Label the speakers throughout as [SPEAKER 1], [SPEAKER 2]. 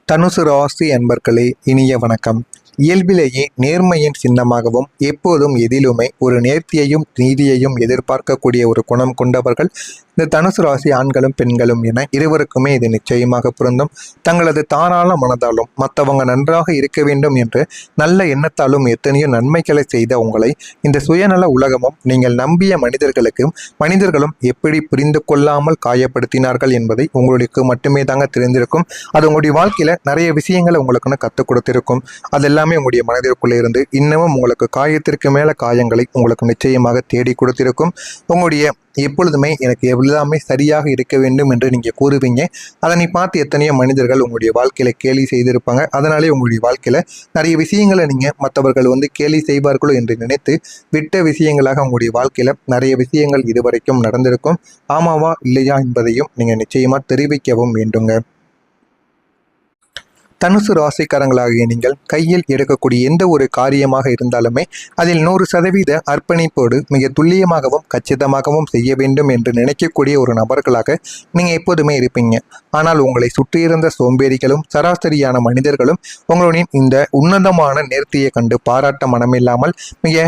[SPEAKER 1] தனுசு ராசி அன்பர்களே, இனிய வணக்கம். இயல்பிலேயே நேர்மையின் சின்னமாகவும் எப்போதும் எதிலுமே ஒரு நேர்த்தியையும் நீதியையும் எதிர்பார்க்கக்கூடிய ஒரு குணம் கொண்டவர்கள் இந்த தனுசு ராசி ஆண்களும் பெண்களும் என இருவருக்குமே இது நிச்சயமாக பொருந்தும். தங்களது தாராள மனதாலும் மற்றவங்க நன்றாக இருக்க வேண்டும் என்று நல்ல எண்ணத்தாலும் எத்தனையோ நன்மைகளை செய்த உங்களை இந்த சுயநல உலகமும் நீங்கள் நம்பிய மனிதர்களும் எப்படி புரிந்து கொள்ளாமல் காயப்படுத்தினார்கள் என்பதை உங்களுக்கு மட்டுமே தாங்க தெரிந்திருக்கும். அது உங்களுடைய வாழ்க்கையில நிறைய விஷயங்களை உங்களுக்குன்னு கற்றுக் கொடுத்திருக்கும். அதெல்லாமே உங்களுடைய மனதிற்குள்ளே இருந்து இன்னமும் உங்களுக்கு காயத்திற்கு மேல காயங்களை உங்களுக்கு நிச்சயமாக தேடி கொடுத்திருக்கும். உங்களுடைய எப்பொழுதுமே எனக்கு எல்லாமே சரியாக இருக்க வேண்டும் என்று நீங்கள் கூறுவீங்க. அதனை பார்த்து எத்தனையோ மனிதர்கள் உங்களுடைய வாழ்க்கையில கேலி செய்திருப்பாங்க. அதனாலே உங்களுடைய வாழ்க்கையில நிறைய விஷயங்களை நீங்கள் மற்றவர்கள் கேலி செய்வார்களோ என்று நினைத்து விட்ட விஷயங்களாக உங்களுடைய வாழ்க்கையில நிறைய விஷயங்கள் இதுவரைக்கும் நடந்திருக்கும். ஆமாவா இல்லையா என்பதையும் நீங்கள் நிச்சயமா தெரிவிக்கவும் வேண்டுங்க. தனுசு ராசிக்காரங்களாகிய நீங்கள் கையில் எடுக்கக்கூடிய எந்த ஒரு காரியமாக இருந்தாலுமே அதில் 100% அர்ப்பணிப்போடு மிக துல்லியமாகவும் கச்சிதமாகவும் செய்ய வேண்டும் என்று நினைக்கக்கூடிய ஒரு நபர்களாக நீங்கள் எப்போதுமே இருப்பீங்க. ஆனால் உங்களை சுற்றியிருந்த சோம்பேறிகளும் சராசரியான மனிதர்களும் உங்களுடைய இந்த உன்னதமான நேர்த்தியை கண்டு பாராட்ட மனமில்லாமல் மிக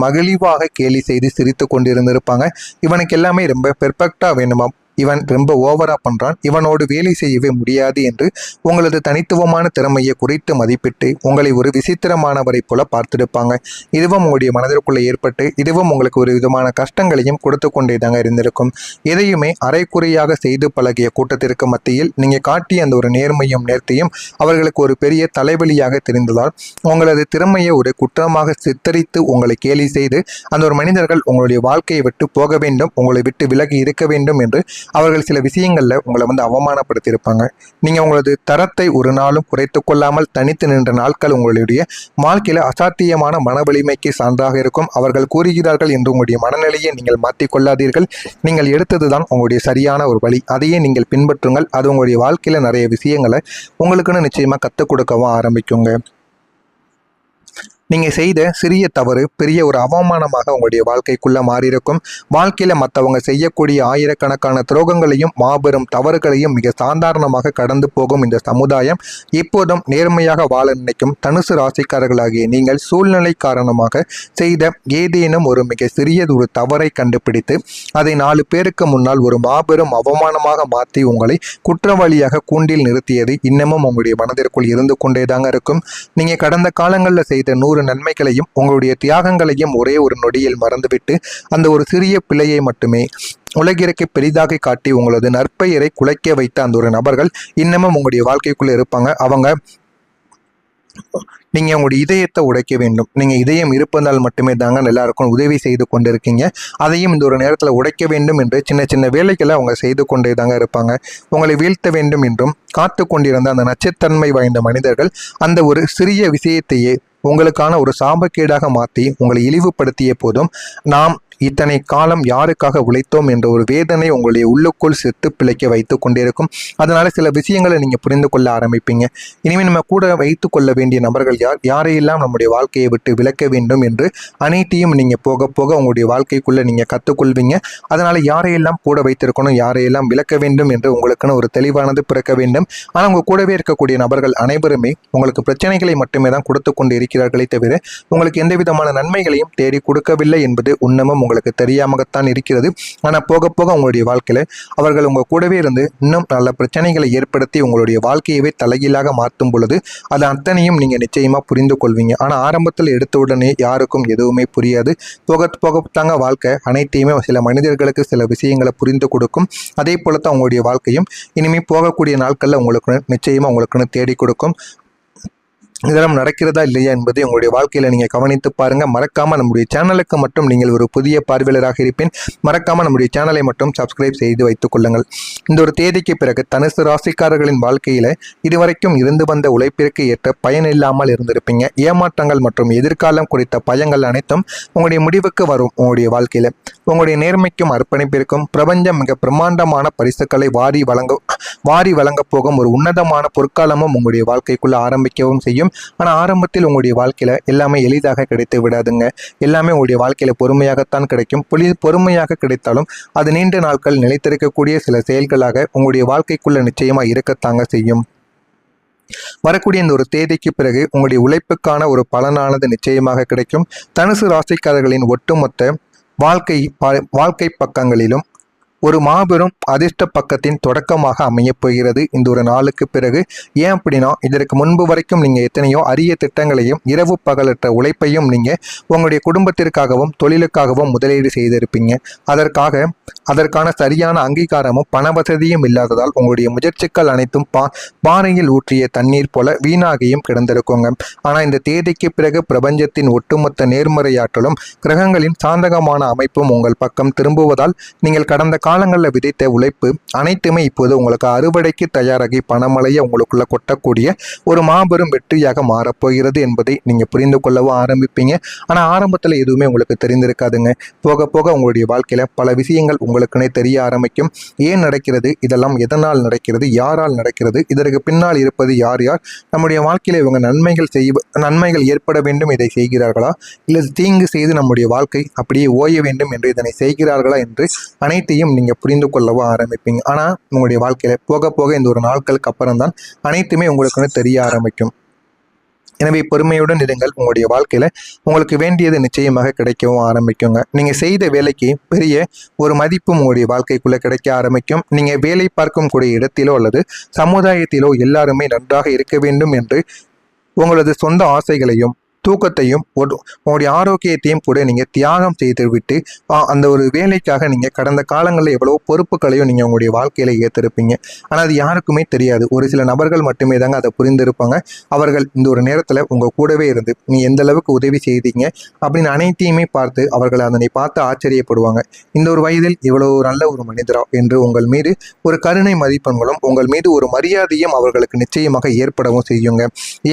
[SPEAKER 1] மகிழ்வாக கேலி செய்து சிரித்து கொண்டிருந்திருப்பாங்க. இவனுக்கு எல்லாமே ரொம்ப பெர்ஃபெக்டாக வேணுமா, இவன் ரொம்ப ஓவரா பண்றான், இவனோடு வேலை செய்யவே முடியாது என்று உங்களது தனித்துவமான திறமையை குறித்து மதிப்பிட்டு உங்களை ஒரு விசித்திரமானவரை போல பார்த்திருப்பாங்க. இதுவும் உங்களுடைய மனதிற்குள்ளே ஏற்பட்டு இதுவும் உங்களுக்கு ஒரு விதமான கஷ்டங்களையும் கொடுத்து கொண்டே தாங்க இருந்திருக்கும். எதையுமே அரைக்குறையாக செய்து பழகிய கூட்டத்திற்கு மத்தியில் நீங்க காட்டிய அந்த ஒரு நேர்மையும் நேர்த்தியும் அவர்களுக்கு ஒரு பெரிய தலைவலியாக தெரிந்ததால் உங்களது திறமையை ஒரு குற்றமாக சித்தரித்து உங்களை கேலி செய்து அந்த ஒரு மனிதர்கள் உங்களுடைய வாழ்க்கையை விட்டு போக வேண்டும், உங்களை விட்டு விலகி இருக்க வேண்டும் என்று அவர்கள் சில விஷயங்கள்ல உங்களை அவமானப்படுத்தியிருப்பாங்க. நீங்க உங்களது தரத்தை ஒரு நாளும் குறைத்து கொள்ளாமல் தனித்து நின்ற நாட்கள் உங்களுடைய வாழ்க்கையில அசாத்தியமான மன வலிமைக்கு சான்றாக இருக்கும். அவர்கள் கூறுகிறார்கள் என்று உங்களுடைய மனநிலையை நீங்கள் மாற்றிக் கொள்ளாதீர்கள். நீங்கள் எடுத்ததுதான் உங்களுடைய சரியான ஒரு வழி, அதையே நீங்கள் பின்பற்றுங்கள். அது உங்களுடைய வாழ்க்கையில நிறைய விஷயங்களை உங்களுக்குன்னு நிச்சயமா கற்றுக் கொடுக்கவும் ஆரம்பிக்குங்க. நீங்கள் செய்த சிறிய தவறு பெரிய ஒரு அவமானமாக உங்களுடைய வாழ்க்கைக்குள்ளே மாறியிருக்கும். வாழ்க்கையில் மற்றவங்க செய்யக்கூடிய ஆயிரக்கணக்கான துரோகங்களையும் மாபெரும் தவறுகளையும் மிக சாதாரணமாக கடந்து போகும் இந்த சமுதாயம் எப்போதும் நேர்மையாக வாழ நினைக்கும் தனுசு ராசிக்காரர்களாகிய நீங்கள் சூழ்நிலை காரணமாக செய்த ஏதேனும் ஒரு மிக சிறியது ஒரு தவறை கண்டுபிடித்து அதை 4 பேருக்கு முன்னால் ஒரு மாபெரும் அவமானமாக மாற்றி உங்களை குற்றவாளியாக கூண்டில் நிறுத்தியது இன்னமும் உங்களுடைய மனதிற்குள் இருந்து கொண்டேதாங்க இருக்கும். நீங்கள் கடந்த காலங்களில் செய்த 100 நன்மைகளையும் உங்களுடைய தியாகங்களையும் ஒரே ஒரு நொடியில் மறந்துவிட்டு அந்த ஒரு சிறிய பிள்ளையை மட்டுமே உலகிற்கு பெரிதாக காட்டி உங்களது நற்பெயரை குலைக்க வைத்த அந்த ஒரு நபர்கள் இன்னமும் உங்களுடைய வாழ்க்கைக்குள்ள இருப்பாங்க. அவங்க நீங்க உங்களுடைய இதயத்தை உடைக்க வேண்டும். நீங்க இதயம் இருப்பதால் மட்டுமே தாங்க எல்லாருக்கும் உதவி செய்து கொண்டிருக்கீங்க. அதையும் இந்த ஒரு நேரத்தில் உடைக்க வேண்டும் என்று சின்ன சின்ன வேலைகளை அவங்க செய்து கொண்டே தாங்க இருப்பாங்க. உங்களை வீழ்த்த வேண்டும் என்றும் காத்து கொண்டிருந்த அந்த நச்சுத்தன்மை வாய்ந்த மனிதர்கள் அந்த ஒரு சிறிய விஷயத்தையே உங்களுக்கான ஒரு சாபக்கேடாக மாற்றி உங்களை இழிவுபடுத்திய போதும் நாம் இத்தனை காலம் யாருக்காக உழைத்தோம் என்ற ஒரு வேதனை உங்களுடைய உள்ளுக்குள் செத்து பிழைக்க வைத்து கொண்டிருக்கும். அதனால சில விஷயங்களை நீங்க புரிந்து கொள்ள ஆரம்பிப்பீங்க. இனிமேல் நம்ம கூட வைத்து கொள்ள வேண்டிய நபர்கள் யாரையெல்லாம் நம்முடைய வாழ்க்கையை விட்டு விலக்க வேண்டும் என்று அனைத்தையும் நீங்க போக போக உங்களுடைய வாழ்க்கைக்குள்ள நீங்க கற்றுக்கொள்வீங்க. அதனால யாரையெல்லாம் கூட வைத்திருக்கணும், யாரையெல்லாம் விலக்க வேண்டும் என்று உங்களுக்குன்னு ஒரு தெளிவானது பிறக்க வேண்டும். ஆனால் உங்க கூடவே இருக்கக்கூடிய நபர்கள் அனைவருமே உங்களுக்கு பிரச்சனைகளை மட்டுமே தான் கொடுத்து கொண்டு இருக்கிறார்களே தவிர உங்களுக்கு எந்த விதமான நன்மைகளையும் தேடி கொடுக்கவில்லை என்பது உன்னமும் உங்களுக்கு தெரியாமத்தான் இருக்கிறது. ஆனால் போக போக உங்களுடைய வாழ்க்கையில அவர்கள் உங்க கூடவே இருந்து இன்னும் நல்ல பிரச்சனைகளை ஏற்படுத்தி உங்களுடைய வாழ்க்கையவே தலைகீழாக மாற்றும் பொழுது அது அத்தனையும் நீங்க நிச்சயமா புரிந்து கொள்வீங்க. ஆனா ஆரம்பத்தில் எடுத்த உடனே யாருக்கும் எதுவுமே புரியாது. போக போகத்தாங்க வாழ்க்கை அனைத்தையுமே சில மனிதர்களுக்கு சில விஷயங்களை புரிந்து கொடுக்கும். அதே போலத்தான் உங்களுடைய வாழ்க்கையும் இனிமே போகக்கூடிய நாட்கள்ல உங்களுக்கு நிச்சயமா உங்களுக்குன்னு தேடி கொடுக்கும். இதெல்லாம் நடக்கிறதா இல்லையா என்பதை உங்களுடைய வாழ்க்கையில் நீங்கள் கவனித்து பாருங்கள். மறக்காமல் நம்முடைய சேனலுக்கு மட்டும் நீங்கள் ஒரு புதிய பார்வையாளராக இருப்பேன். மறக்காமல் நம்முடைய சேனலை மட்டும் சப்ஸ்கிரைப் செய்து வைத்துக் கொள்ளுங்கள். இந்த ஒரு தேதிக்கு பிறகு தனுசு ராசிக்காரர்களின் வாழ்க்கையில் இதுவரைக்கும் இருந்து வந்த உழைப்பிற்கு ஏற்ற பயன் இல்லாமல் இருந்திருப்பீங்க. ஏமாற்றங்கள் மற்றும் எதிர்காலம் குறித்த பயங்கள் அனைத்தும் உங்களுடைய முடிவுக்கு வரும். உங்களுடைய வாழ்க்கையில் உங்களுடைய நேர்மைக்கும் அர்ப்பணிப்பிற்கும் பிரபஞ்சம் மிக பிரம்மாண்டமான பரிசுகளை வாரி வழங்க போகும் ஒரு உன்னதமான பொற்காலமும் உங்களுடைய வாழ்க்கைக்குள்ள ஆரம்பிக்கவும் செய்யும். ஆனால் ஆரம்பத்தில் உங்களுடைய வாழ்க்கையில எல்லாமே எளிதாக கிடைத்து விடாதுங்க. எல்லாமே உங்களுடைய வாழ்க்கையில பொறுமையாகத்தான் கிடைக்கும். பொறுமையாக கிடைத்தாலும் அது நீண்ட நாட்கள் நிலைத்திருக்கக்கூடிய சில செயல்களாக உங்களுடைய வாழ்க்கைக்குள்ள நிச்சயமா இருக்கத்தாங்க செய்யும். வரக்கூடிய இந்த ஒரு தேதிக்கு பிறகு உங்களுடைய உழைப்புக்கான ஒரு பலனானது நிச்சயமாக கிடைக்கும். தனுசு ராசிக்காரர்களின் ஒட்டுமொத்த வாழ்க்கை பக்கங்களிலும் ஒரு மாபெரும் அதிர்ஷ்ட பக்கத்தின் தொடக்கமாக அமையப் போகிறது இந்த ஒரு நாளுக்கு பிறகு. ஏன் அப்படின்னா, இதற்கு முன்பு வரைக்கும் நீங்கள் எத்தனையோ அரிய திட்டங்களையும் இரவு பகலற்ற உழைப்பையும் நீங்கள் உங்களுடைய குடும்பத்திற்காகவும் தொழிலுக்காகவும் முதலீடு செய்திருப்பீங்க. அதற்கான சரியான அங்கீகாரமும் பண வசதியும் இல்லாததால் உங்களுடைய முயற்சிகள் அனைத்தும் பாறையில் ஊற்றிய தண்ணீர் போல வீணாகியும் கிடந்திருக்குங்க. ஆனால் இந்த தேதிக்கு பிறகு பிரபஞ்சத்தின் ஒட்டுமொத்த நேர்மறையாற்றலும் கிரகங்களின் சாதகமான அமைப்பும் உங்கள் பக்கம் திரும்புவதால் நீங்கள் கடந்த காலங்களில் விதைத்த உழைப்பு அனைத்துமே இப்போது உங்களுக்கு அறுவடைக்கு தயாராகி பணமழையை உங்களுக்குள்ள கொட்டக்கூடிய ஒரு மாபெரும் வெற்றியாக மாறப்போகிறது என்பதை நீங்கள் புரிந்து கொள்ளவும் ஆரம்பிப்பீங்க. ஆனால் ஆரம்பத்தில் எதுவுமே உங்களுக்கு தெரிந்திருக்காதுங்க. போக போக உங்களுடைய வாழ்க்கையில் பல விஷயங்கள் உங்களுக்குன்னே தெரிய ஆரம்பிக்கும். ஏன் நடக்கிறது, இதெல்லாம் எதனால் நடக்கிறது, யாரால் நடக்கிறது, இதற்கு பின்னால் இருப்பது யார், நம்முடைய வாழ்க்கையில் இவங்க நன்மைகள் ஏற்பட வேண்டும் இதை செய்கிறார்களா, இல்லை தீங்கு செய்து நம்முடைய வாழ்க்கை அப்படியே ஓய வேண்டும் என்று இதனை செய்கிறார்களா என்று அனைத்தையும் நீங்கள் புரிந்து கொள்ளவும் ஆரம்பிப்பீங்க. ஆனால் உங்களுடைய வாழ்க்கையில் போக போக இந்த ஒரு நாட்களுக்கு அப்புறம் தான் அனைத்துமே உங்களுக்கு தெரிய ஆரம்பிக்கும். எனவே பொறுமையுடன் இருங்கள். உங்களுடைய வாழ்க்கையில் உங்களுக்கு வேண்டியது நிச்சயமாக கிடைக்கவும் ஆரம்பிக்குங்க. நீங்கள் செய்த வேலைக்கு பெரிய ஒரு மதிப்பும் உங்களுடைய வாழ்க்கைக்குள்ளே கிடைக்க ஆரம்பிக்கும். நீங்கள் வேலை பார்க்கும் கூடிய இடத்திலோ அல்லது சமுதாயத்திலோ எல்லாருமே நன்றாக இருக்க வேண்டும் என்று உங்களது சொந்த ஆசைகளையும் தூக்கத்தையும் உங்களுடைய ஆரோக்கியத்தையும் கூட நீங்கள் தியாகம் செய்துவிட்டு அந்த ஒரு வேலைக்காக நீங்கள் கடந்த காலங்களில் எவ்வளவோ பொறுப்புகளையும் நீங்கள் உங்களுடைய வாழ்க்கையில் ஏற்றிருப்பீங்க. ஆனால் அது யாருக்குமே தெரியாது. ஒரு சில நபர்கள் மட்டுமே தாங்க அதை புரிந்திருப்பாங்க. அவர்கள் இந்த ஒரு நேரத்தில் உங்கள் கூடவே இருந்து நீ எந்த அளவுக்கு உதவி செய்தீங்க அப்படின்னு அனைத்தையுமே பார்த்து அவர்கள் அதனை பார்த்து ஆச்சரியப்படுவாங்க. இந்த ஒரு வயதில் இவ்வளவு நல்ல ஒரு மனிதரா என்று உங்கள் மீது ஒரு கருணை மதிப்பெண்களும் உங்கள் மீது ஒரு மரியாதையும் அவர்களுக்கு நிச்சயமாக ஏற்படவும் செய்யுங்க.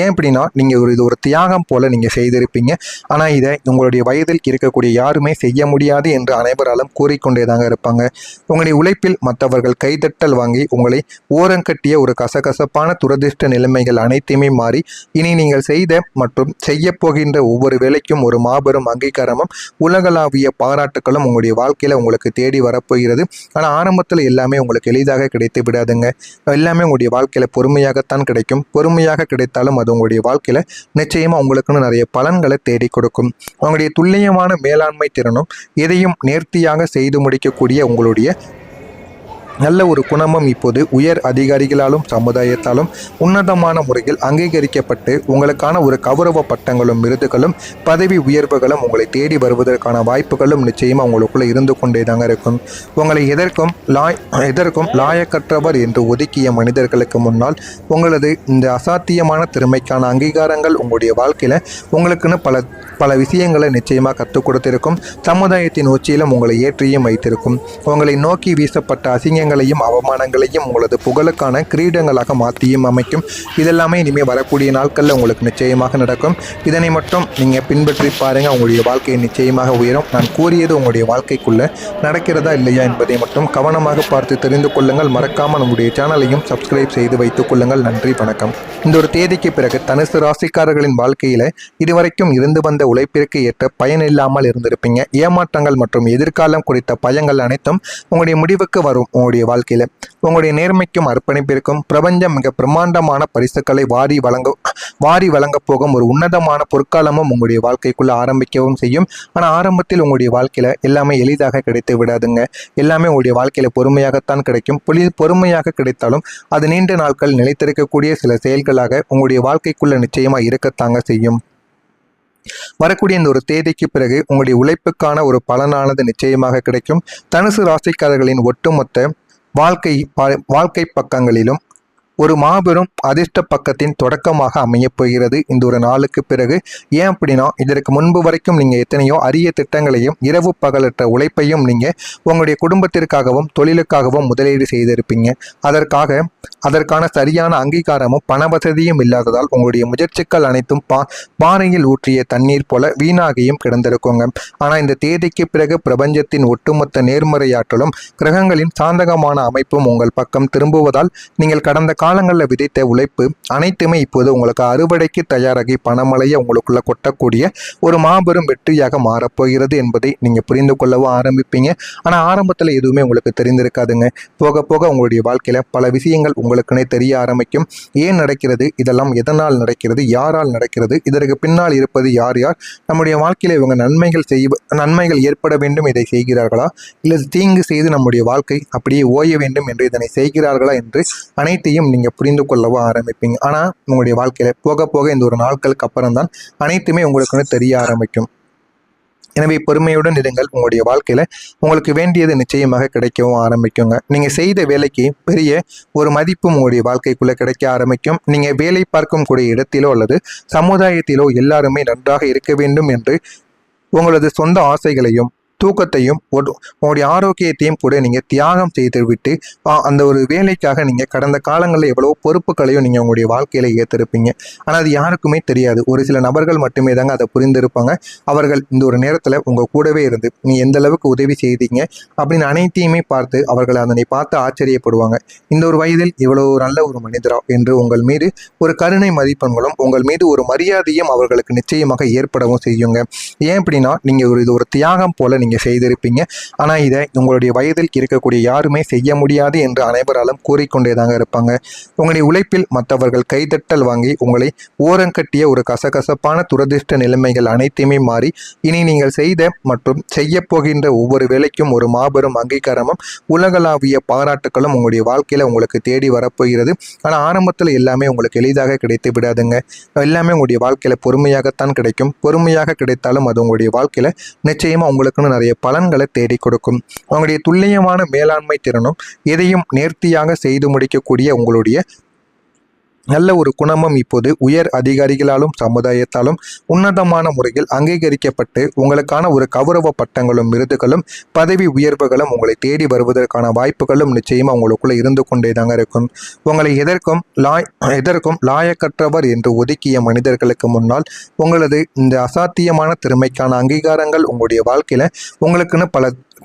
[SPEAKER 1] ஏன் அப்படின்னா, நீங்கள் இது ஒரு தியாகம் போல நீங்கள் செய்திருப்பீங்க. ஆனால் இதை உங்களுடைய வயதில் இருக்கக்கூடிய யாருமே செய்ய முடியாது என்று அனைவராலும் கூறிக்கொண்டே தாங்க இருப்பாங்க. உங்களுடைய உழைப்பில் மற்றவர்கள் கைதட்டல் வாங்கி உங்களை ஓரங்கட்டிய ஒரு கசகசப்பான துரதிர்ஷ்ட நிலைமைகள் அனைத்தையுமே மாறி இனி நீங்கள் செய்த மற்றும் செய்ய போகின்ற ஒவ்வொரு வேலைக்கும் ஒரு மாபெரும் அங்கீகாரமும் உலகளாவிய பாராட்டுகளும் உங்களுடைய வாழ்க்கையில் உங்களுக்கு தேடி வரப்போகிறது. ஆனால் ஆரம்பத்தில் எல்லாமே உங்களுக்கு எளிதாக கிடைத்து விடாதுங்க. எல்லாமே உங்களுடைய வாழ்க்கையில் பொறுமையாகத்தான் கிடைக்கும். பொறுமையாக கிடைத்தாலும் அது உங்களுடைய வாழ்க்கையில் நிச்சயமாக உங்களுக்குன்னு நிறைய பலன்களை தேடி கொடுக்கும். உங்களுடைய துல்லியமான மேலாண்மை திறனும் எதையும் நேர்த்தியாக செய்து முடிக்கக்கூடிய உங்களுடைய நல்ல ஒரு குணமும் இப்போது உயர் அதிகாரிகளாலும் சமுதாயத்தாலும் உன்னதமான முறையில் அங்கீகரிக்கப்பட்டு உங்களுக்கான ஒரு கௌரவ பட்டங்களும் விருதுகளும் பதவி உயர்வுகளும் உங்களை தேடி வருவதற்கான வாய்ப்புகளும் நிச்சயமாக உங்களுக்குள்ள இருந்து கொண்டே தாங்க இருக்கும். உங்களை எதற்கும் லாயக்கற்றவர் என்று ஒதுக்கிய மனிதர்களுக்கு முன்னால் உங்களது இந்த அசாத்தியமான திறமைக்கான அங்கீகாரங்கள் உங்களுடைய வாழ்க்கையில் உங்களுக்குன்னு பல விஷயங்களை நிச்சயமாக கற்றுக் கொடுத்திருக்கும். சமுதாயத்தின் உச்சியிலும் உங்களை ஏற்றியும் வைத்திருக்கும். உங்களை நோக்கி வீசப்பட்ட அசிங்கங்களையும் அவமானங்களையும் உங்களது புகழுக்கான கிரீடங்களாக மாற்றியும் அமைக்கும். இதெல்லாமே இனிமேல் வரக்கூடிய நாட்களில் உங்களுக்கு நிச்சயமாக நடக்கும். இதனை மட்டும் நீங்கள் பின்பற்றி பாருங்கள். உங்களுடைய வாழ்க்கையை நிச்சயமாக உயரும். நான் கூறியது உங்களுடைய வாழ்க்கைக்குள்ளே நடக்கிறதா இல்லையா என்பதை மட்டும் கவனமாக பார்த்து தெரிந்து கொள்ளுங்கள். மறக்காமல் நம்முடைய சேனலையும் சப்ஸ்கிரைப் செய்து வைத்துக் கொள்ளுங்கள். நன்றி, வணக்கம். இந்த ஒரு தேதிக்கு பிறகு தனுசு ராசிக்காரர்களின் வாழ்க்கையில் இதுவரைக்கும் இருந்து வந்த உழைப்பிற்கு ஏற்ற பயன் இல்லாமல் இருந்திருப்பீங்க. ஏமாற்றங்கள் மற்றும் எதிர்காலம் குறித்த பயங்கள் அனைத்தும் உங்களுடைய முடிவுக்கு வரும். உங்களுடைய வாழ்க்கையில் உங்களுடைய நேர்மைக்கும் அர்ப்பணிப்பிற்கும் பிரபஞ்சம் மிக பிரம்மாண்டமான பரிசுகளை வாரி வழங்க போகும் ஒரு உன்னதமான பொற்காலமும் உங்களுடைய வாழ்க்கைக்குள்ள ஆரம்பிக்கவும் செய்யும். ஆனால் ஆரம்பத்தில் உங்களுடைய வாழ்க்கையில் எல்லாமே எளிதாக கிடைத்து விடாதுங்க. எல்லாமே உங்களுடைய வாழ்க்கையில் பொறுமையாகத்தான் கிடைக்கும். பொறுமையாக கிடைத்தாலும் அது நீண்ட நாட்கள் நிலைத்திருக்கக்கூடிய சில செயல்களாக உங்களுடைய வாழ்க்கைக்குள்ள நிச்சயமாக இருக்கத்தாங்க செய்யும். வரக்கூடிய இந்த ஒரு தேதிக்கு பிறகு உங்களுடைய உழைப்புக்கான ஒரு பலனானது நிச்சயமாக கிடைக்கும். தனுசு ராசிக்காரர்களின் ஒட்டுமொத்த வாழ்க்கை பக்கங்களிலும் ஒரு மாபெரும் அதிர்ஷ்ட பக்கத்தின் தொடக்கமாக அமையப் போகிறது இந்த ஒரு நாளுக்கு பிறகு. ஏன் அப்படின்னா, இதற்கு முன்பு வரைக்கும் நீங்கள் எத்தனையோ அரிய திட்டங்களையும் இரவு பகலற்ற உழைப்பையும் நீங்கள் உங்களுடைய குடும்பத்திற்காகவும் தொழிலுக்காகவும் முதலீடு செய்திருப்பீங்க. அதற்கான சரியான அங்கீகாரமும் பண வசதியும் இல்லாததால் உங்களுடைய முயற்சிகள் அனைத்தும் பாறையில் ஊற்றிய தண்ணீர் போல வீணாகியும் கிடந்திருக்குங்க. ஆனால் இந்த தேதிக்கு பிறகு பிரபஞ்சத்தின் ஒட்டுமொத்த நேர்மறையாற்றலும் கிரகங்களின் சாதகமான அமைப்பும் உங்கள் பக்கம் திரும்புவதால் நீங்கள் கடந்த காலங்களில் விதைத்த உழைப்பு அனைத்துமே இப்போது உங்களுக்கு அறுவடைக்கு தயாராகி பணமழையை உங்களுக்குள்ள கொட்டக்கூடிய ஒரு மாபெரும் வெற்றியாக மாறப்போகிறது என்பதை நீங்கள் புரிந்து கொள்ளவும் ஆரம்பிப்பீங்க. ஆனால் ஆரம்பத்தில் எதுவுமே உங்களுக்கு தெரிந்திருக்காதுங்க. போக போக உங்களுடைய வாழ்க்கையில் பல விஷயங்கள் உங்களுக்குன்னே தெரிய ஆரம்பிக்கும். ஏன் நடக்கிறது, இதெல்லாம் எதனால் நடக்கிறது, யாரால் நடக்கிறது, இதற்கு பின்னால் இருப்பது யார் யார், நம்முடைய வாழ்க்கையில் இவங்க நன்மைகள் ஏற்பட வேண்டும் இதை செய்கிறார்களா, இல்லை தீங்கு செய்து நம்முடைய வாழ்க்கை அப்படியே ஓய வேண்டும் என்று இதனை செய்கிறார்களா என்று அனைத்தையும் நீங்கள் புரிந்து கொள்ளவும் ஆரம்பிப்பீங்க. ஆனால் உங்களுடைய வாழ்க்கையில் போக போக இந்த ஒரு நாட்களுக்கு அப்புறம் தான் அனைத்துமே உங்களுக்கு தெரிய ஆரம்பிக்கும். எனவே பொறுமையுடன் இருங்கள். உங்களுடைய வாழ்க்கையில் உங்களுக்கு வேண்டியது நிச்சயமாக கிடைக்கவும் ஆரம்பிக்குங்க. நீங்கள் செய்த வேலைக்கு பெரிய ஒரு மதிப்பும் உங்களுடைய வாழ்க்கைக்குள்ளே கிடைக்க ஆரம்பிக்கும். நீங்கள் வேலை பார்க்கும் கூடிய இடத்திலோ அல்லது சமுதாயத்திலோ எல்லாருமே நன்றாக இருக்க வேண்டும் என்று உங்களது சொந்த ஆசைகளையும் தூக்கத்தையும் உங்களுடைய ஆரோக்கியத்தையும் கூட நீங்கள் தியாகம் செய்துவிட்டு அந்த ஒரு வேலைக்காக நீங்கள் கடந்த காலங்களில் எவ்வளவோ பொறுப்புகளையும் நீங்கள் உங்களுடைய வாழ்க்கையில் ஏற்றிருப்பீங்க. ஆனால் அது யாருக்குமே தெரியாது. ஒரு சில நபர்கள் மட்டுமே தாங்க அதை புரிந்திருப்பாங்க. அவர்கள் இந்த ஒரு நேரத்தில் உங்கள் கூடவே இருந்து நீ எந்த அளவுக்கு உதவி செய்தீங்க அப்படின்னு அனைத்தையுமே பார்த்து அவர்கள் அதனை பார்த்து ஆச்சரியப்படுவாங்க. இந்த ஒரு வயதில் இவ்வளோ நல்ல ஒரு மனிதரா என்று உங்கள் மீது ஒரு கருணை மதிப்பெண்களும் உங்கள் மீது ஒரு மரியாதையும் அவர்களுக்கு நிச்சயமாக ஏற்படவும் செய்யுங்க. ஏன் அப்படின்னா நீங்கள் இது ஒரு தியாகம் போல நீங்கள் செய்திருப்பீங்க. ஆனால் இதை உங்களுடைய வயதில் இருக்கக்கூடிய யாருமே செய்ய முடியாது என்று அனைவராலும் கூறிக்கொண்டே தாங்க இருப்பாங்க. உங்களுடைய உழைப்பில் மற்றவர்கள் கைதட்டல் வாங்கி உங்களை ஓரங்கட்டிய ஒரு கசகசப்பான துரதிர்ஷ்ட நிலைமைகள் அனைத்தையுமே மாறி இனி நீங்கள் செய்த மற்றும் செய்ய போகின்ற ஒவ்வொரு வேலைக்கும் ஒரு மாபெரும் அங்கீகாரமும் உலகளாவிய பாராட்டுகளும் உங்களுடைய வாழ்க்கையில் உங்களுக்கு தேடி வரப்போகிறது. ஆனால் ஆரம்பத்தில் எல்லாமே உங்களுக்கு எளிதாக கிடைத்து விடாதுங்க. எல்லாமே உங்களுடைய வாழ்க்கையில் பொறுமையாகத்தான் கிடைக்கும். பொறுமையாக கிடைத்தாலும் அது உங்களுடைய வாழ்க்கையில் நிச்சயமாக உங்களுக்குன்னு நிறைய பலன்களை தேடி கொடுக்கும். உங்களுடைய துல்லியமான மேலாண்மை திறனும் எதையும் நேர்த்தியாக செய்து முடிக்கக்கூடிய உங்களுடைய நல்ல ஒரு குணமும் இப்போது உயர் அதிகாரிகளாலும் சமுதாயத்தாலும் உன்னதமான முறையில் அங்கீகரிக்கப்பட்டு உங்களுக்கான ஒரு கௌரவ பட்டங்களும் விருதுகளும் பதவி உயர்வுகளும் உங்களை தேடி வருவதற்கான வாய்ப்புகளும் நிச்சயமாக உங்களுக்குள்ள இருந்து கொண்டே தாங்க இருக்கும். உங்களை எதற்கும் லாயக்கற்றவர் என்று ஒதுக்கிய மனிதர்களுக்கு முன்னால் உங்களது இந்த அசாத்தியமான திறமைக்கான அங்கீகாரங்கள் உங்களுடைய வாழ்க்கையில் உங்களுக்குன்னு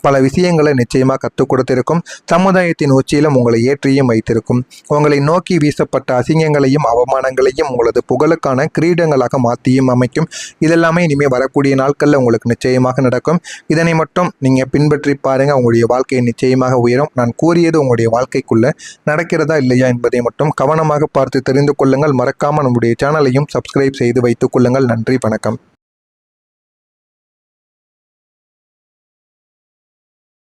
[SPEAKER 1] பல விஷயங்களை நிச்சயமாக கற்றுக் கொடுத்திருக்கும். சமுதாயத்தின் உச்சியிலும் உங்களை ஏற்றியும் வைத்திருக்கும். உங்களை நோக்கி வீசப்பட்ட அசிங்கங்களையும் அவமானங்களையும் உங்களது புகழுக்கான கிரீடங்களாக மாற்றியும் அமைக்கும். இதெல்லாமே இனிமேல் வரக்கூடிய நாட்களில் உங்களுக்கு நிச்சயமாக நடக்கும். இதனை மட்டும் நீங்கள் பின்பற்றி பாருங்கள். உங்களுடைய வாழ்க்கையை நிச்சயமாக உயரும். நான் கூறியது உங்களுடைய வாழ்க்கைக்குள்ளே நடக்கிறதா இல்லையா என்பதை மட்டும் கவனமாக பார்த்து தெரிந்து கொள்ளுங்கள். மறக்காமல் நம்முடைய சேனலையும் சப்ஸ்கிரைப் செய்து வைத்துக் கொள்ளுங்கள். நன்றி, வணக்கம்.